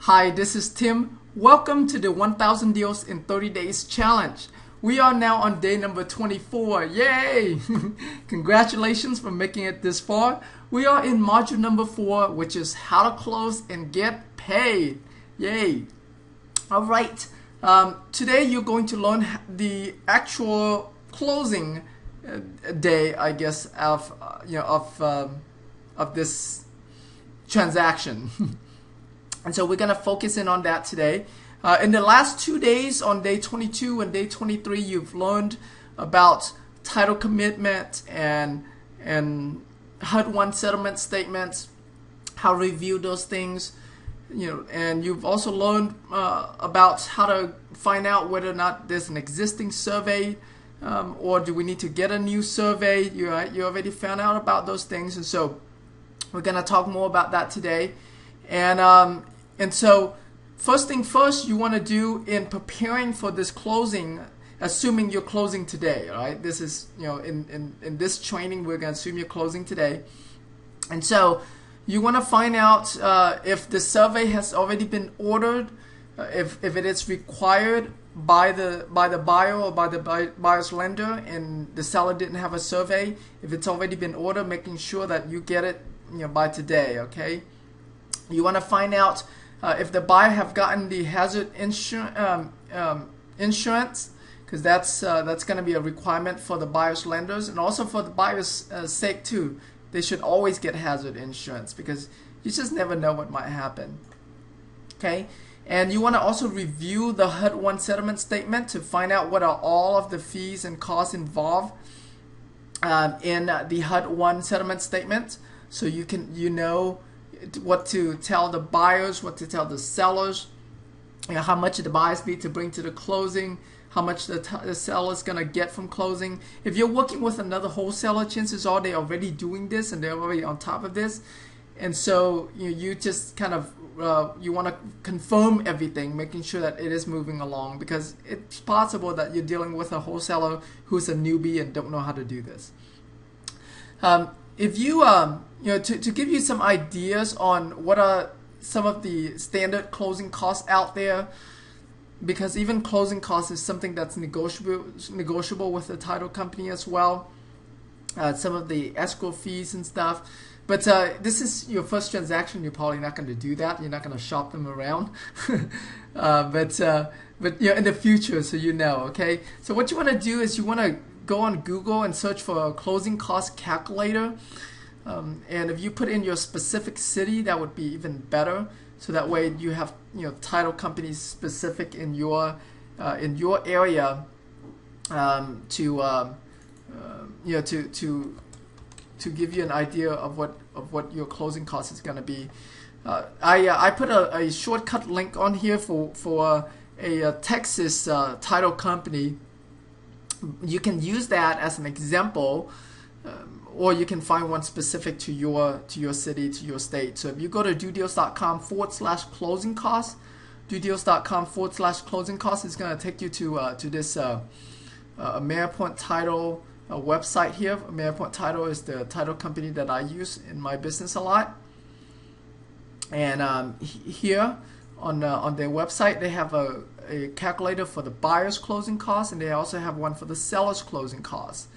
Hi, this is Tim. Welcome to the 1000 Deals in 30 Days Challenge. We are now on day number 24. Yay! Congratulations for making it this far. We are in module number 4, which is how to close and get paid. Yay! All right. Today you're going to learn the actual closing day, I guess, of this transaction. And so we're going to focus in on that today. In the last 2 days, on day 22 and day 23, you've learned about title commitment and HUD settlement statements, how to review those things. And you've also learned about how to find out whether or not there's an existing survey or do we need to get a new survey. You already found out about those things, and so we're going to talk more about that today. And so first thing first, you want to do in preparing for this closing, assuming you're closing today, all right? This is, in this training, we're going to assume you're closing today. And so you want to find out if the survey has already been ordered, if it is required by the buyer or by the buyer's lender, and the seller didn't have a survey. If it's already been ordered, making sure that you get it by today, okay? You want to find out if the buyer have gotten the hazard insurance, because that's going to be a requirement for the buyer's lenders, and also for the buyer's sake too. They should always get hazard insurance because you just never know what might happen. Okay, and you want to also review the HUD settlement statement to find out what are all of the fees and costs involved in the HUD settlement statement, so you know what to tell the buyers, what to tell the sellers, how much the buyers need to bring to the closing, how much the seller is going to get from closing. If you're working with another wholesaler, chances are they're already doing this and they're already on top of this. And so you just kind of, you want to confirm everything, making sure that it is moving along, because it's possible that you're dealing with a wholesaler who's a newbie and don't know how to do this. If you, to give you some ideas on what are some of the standard closing costs out there, because even closing costs is something that's negotiable with the title company as well. Some of the escrow fees and stuff. But this is your first transaction. You're probably not going to do that. You're not going to shop them around. But in the future, so you know, okay? So what you want to do is you want to go on Google and search for a closing cost calculator. And if you put in your specific city, that would be even better. So that way you have title companies specific in your area to give you an idea of what your closing cost is going to be. I put a shortcut link on here for a Texas title company. You can use that as an example, or you can find one specific to your city, to your state. So if you go to dodeals.com/closing costs, dodeals.com/closing costs is going to take you to this AmeriPoint Title website here. AmeriPoint Title is the title company that I use in my business a lot. And here on their website, they have a calculator for the buyer's closing costs, and they also have one for the seller's closing costs.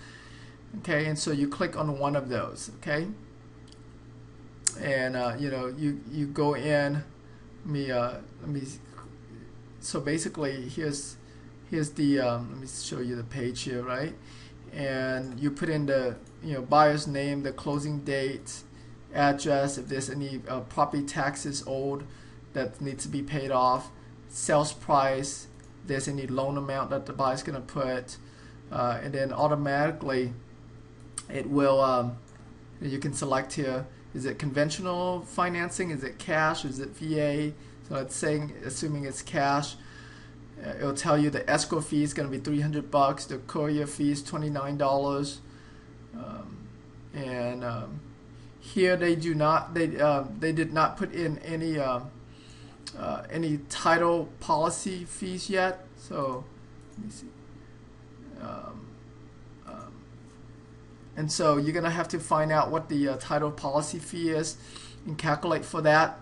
Okay, and so you click on one of those. Okay, and you go in. Let me. So basically, here's the let me show you the page here, right? And you put in the buyer's name, the closing date, address, if there's any property taxes owed that needs to be paid off, sales price, if there's any loan amount that the buyer's going to put, and then automatically it will, you can select here, is it conventional financing, is it cash, is it VA? So it's saying, assuming it's cash, it'll tell you the escrow fee is going to be $300, the courier fee is $29, and here they did not put in any title policy fees yet. So let me see. And so you're going to have to find out what the title policy fee is and calculate for that.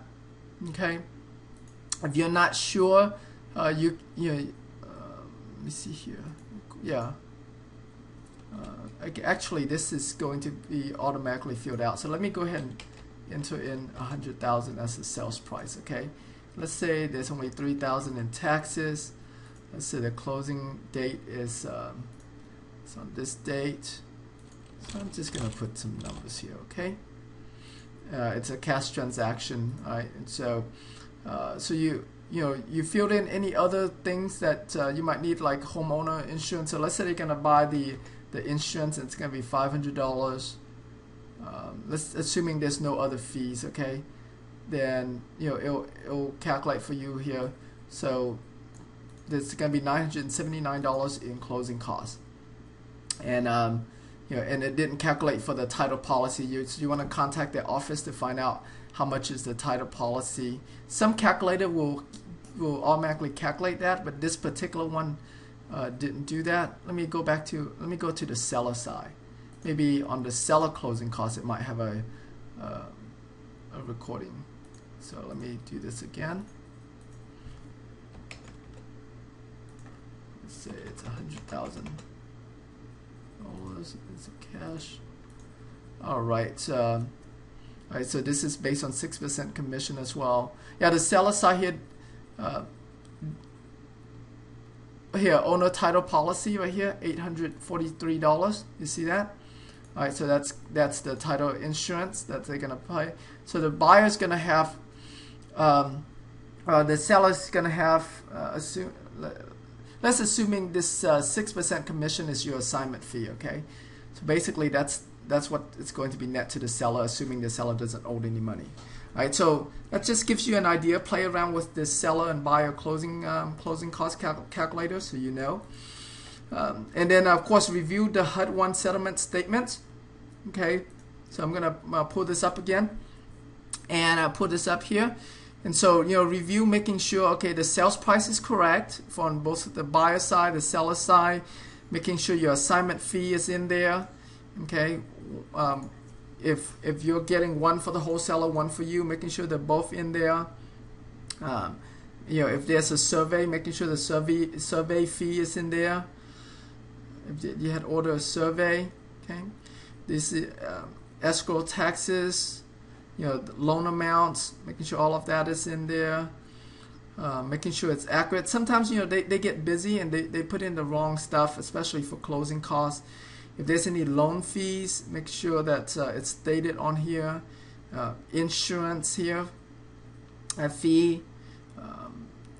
Okay. If you're not sure, let me see here. Yeah. Actually, this is going to be automatically filled out. So let me go ahead and enter in 100,000 as the sales price. Okay. Let's say there's only 3,000 in taxes. Let's say the closing date is it's on this date. So I'm just gonna put some numbers here. Okay. It's a cash transaction. All right. And so so you filled in any other things that you might need, like homeowner insurance. So let's say you're gonna buy the insurance, and it's gonna be $500. Let's assuming there's no other fees, okay? Then it'll calculate for you here. So there's gonna be $979 in closing costs, and and it didn't calculate for the title policy. So you want to contact the office to find out how much is the title policy. Some calculator will automatically calculate that, but this particular one didn't do that. Let me go to the seller side. Maybe on the seller closing costs, it might have a recording. So let me do this again. Let's say it's $100,000. It's a cash. All right. All right. So this is based on 6% commission as well. Yeah, the seller side here. Here, owner title policy right here, $843. You see that? All right, so that's the title insurance that they're gonna pay. So the buyer's gonna have, the seller's gonna have. Let's assuming this 6% commission is your assignment fee. Okay, so basically that's what it's going to be net to the seller, assuming the seller doesn't owe any money. All right, so that just gives you an idea. Play around with this seller and buyer closing cost calculator, so you know. And then of course review the HUD settlement statement. Okay, so I'm gonna pull this up again, and pull this up here. And so review, making sure the sales price is correct from both the buyer side, the seller side, making sure your assignment fee is in there. Okay. If you're getting one for the wholesaler, one for you, making sure they're both in there. If there's a survey, making sure the survey fee is in there. If you had ordered a survey, okay. This is escrow taxes, the loan amounts, making sure all of that is in there. Making sure it's accurate. Sometimes they get busy and they put in the wrong stuff, especially for closing costs. If there's any loan fees, make sure that it's stated on here. Insurance here, a fee,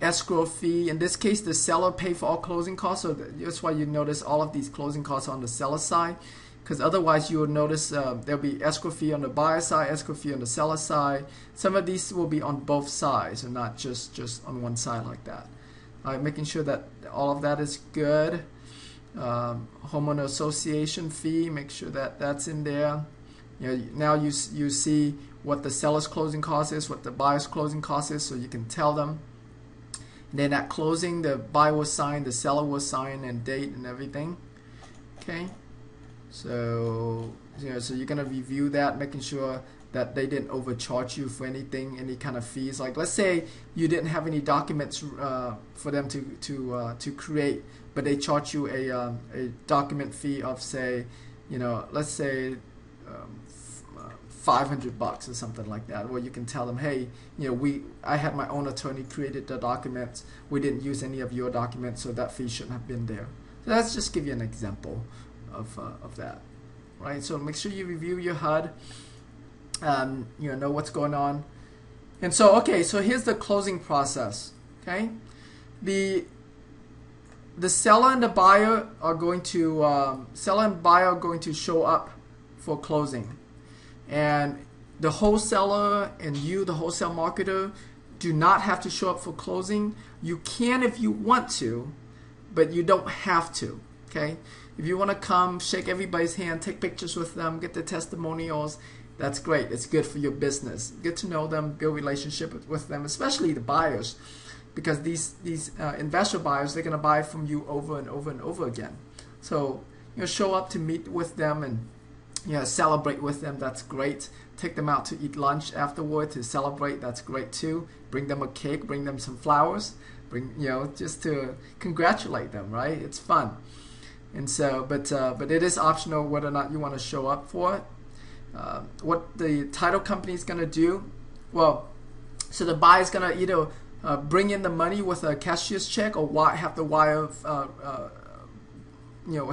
escrow fee. In this case, the seller paid for all closing costs, so that's why you notice all of these closing costs on the seller side. Because otherwise, you will notice there'll be escrow fee on the buyer side, escrow fee on the seller side. Some of these will be on both sides, and not just on one side like that. All right, making sure that all of that is good. Homeowner association fee, make sure that that's in there. Now you see what the seller's closing cost is, what the buyer's closing cost is, so you can tell them. And then at closing, the buyer will sign, the seller will sign, and date and everything. Okay, so so you're gonna review that, making sure that they didn't overcharge you for anything, any kind of fees. Like let's say you didn't have any documents for them to create, but they charge you a document fee of, say, let's say $500 or something like that. Where you can tell them, hey, I had my own attorney created the documents. We didn't use any of your documents, so that fee shouldn't have been there. So let's just give you an example of that, right? So make sure you review your HUD. Know what's going on. And so so here's the closing process. Okay, the seller and the buyer are going to show up for closing, and the wholesaler and you, the wholesale marketer, do not have to show up for closing. You can if you want to, but you don't have to. Okay, if you want to come, shake everybody's hand, take pictures with them, get the testimonials, that's great. It's good for your business. Get to know them, build relationship with them, especially the buyers, because these investor buyers, they're going to buy from you over and over and over again. So show up to meet with them and celebrate with them. That's great. Take them out to eat lunch afterward to celebrate. That's great too. bring them a cake, bring them some flowers, just to congratulate them, right? It's fun. And so, but it is optional whether or not you want to show up for it. What the title company is going to do, well, so the buyer is going to either bring in the money with a cashier's check, or have the wire,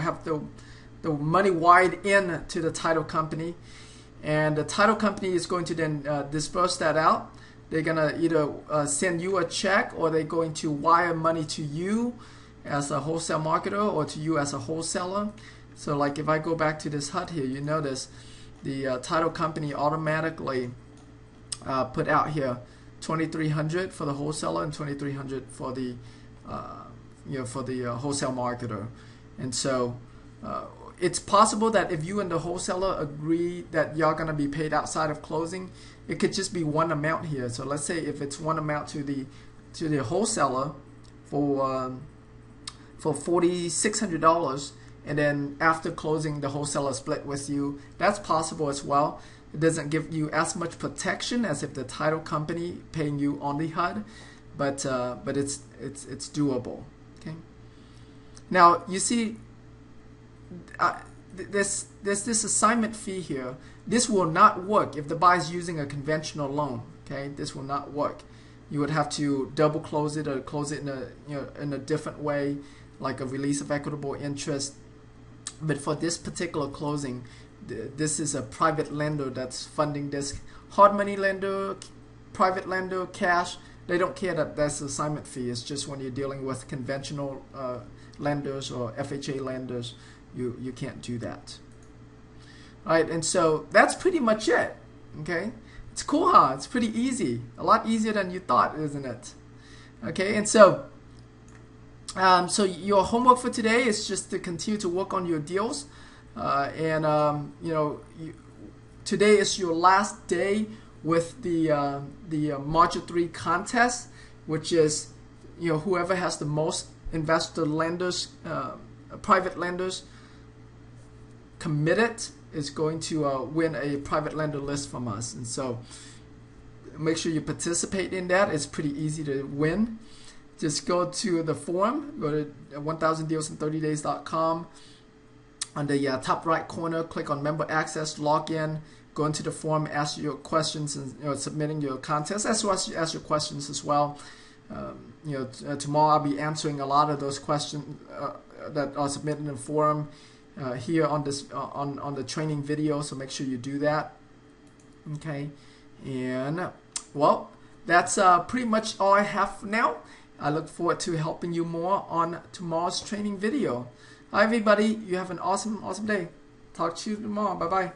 have the money wired in to the title company, and the title company is going to then disperse that out. They're going to either send you a check, or they're going to wire money to you as a wholesale marketer or to you as a wholesaler. So like if I go back to this HUD here, you notice the title company automatically put out here $2,300 for the wholesaler and $2,300 for the wholesale marketer. And so it's possible that if you and the wholesaler agree that y'all gonna be paid outside of closing, it could just be one amount here. So let's say if it's one amount to the wholesaler for $4,600, and then after closing the wholesaler split with you, that's possible as well. It doesn't give you as much protection as if the title company paying you on the HUD, but it's doable. Okay. Now you see, there's this assignment fee here. This will not work if the buyer is using a conventional loan. Okay, this will not work. You would have to double close it or close it in a different way, like a release of equitable interest. But for this particular closing, this is a private lender that's funding this. Hard money lender, private lender, cash, they don't care that that's assignment fee. It's just when you're dealing with conventional lenders or FHA lenders, you can't do that. All right, and so that's pretty much it. Okay, it's cool, huh? It's pretty easy, a lot easier than you thought, isn't it? Okay, and so so your homework for today is just to continue to work on your deals, today is your last day with the Module 3 contest, which is whoever has the most investor lenders, private lenders committed is going to win a private lender list from us. And so make sure you participate in that. It's pretty easy to win. Just go to the forum, go to 1000dealsin30days.com. On the top right corner, click on Member Access, log in, go into the forum, ask your questions, and submitting your contest, as well as ask your questions as well. Tomorrow I'll be answering a lot of those questions that are submitted in the forum here on this on the training video. So make sure you do that. Okay, and well, that's pretty much all I have for now. I look forward to helping you more on tomorrow's training video. Hi everybody, you have an awesome day. Talk to you tomorrow. Bye bye.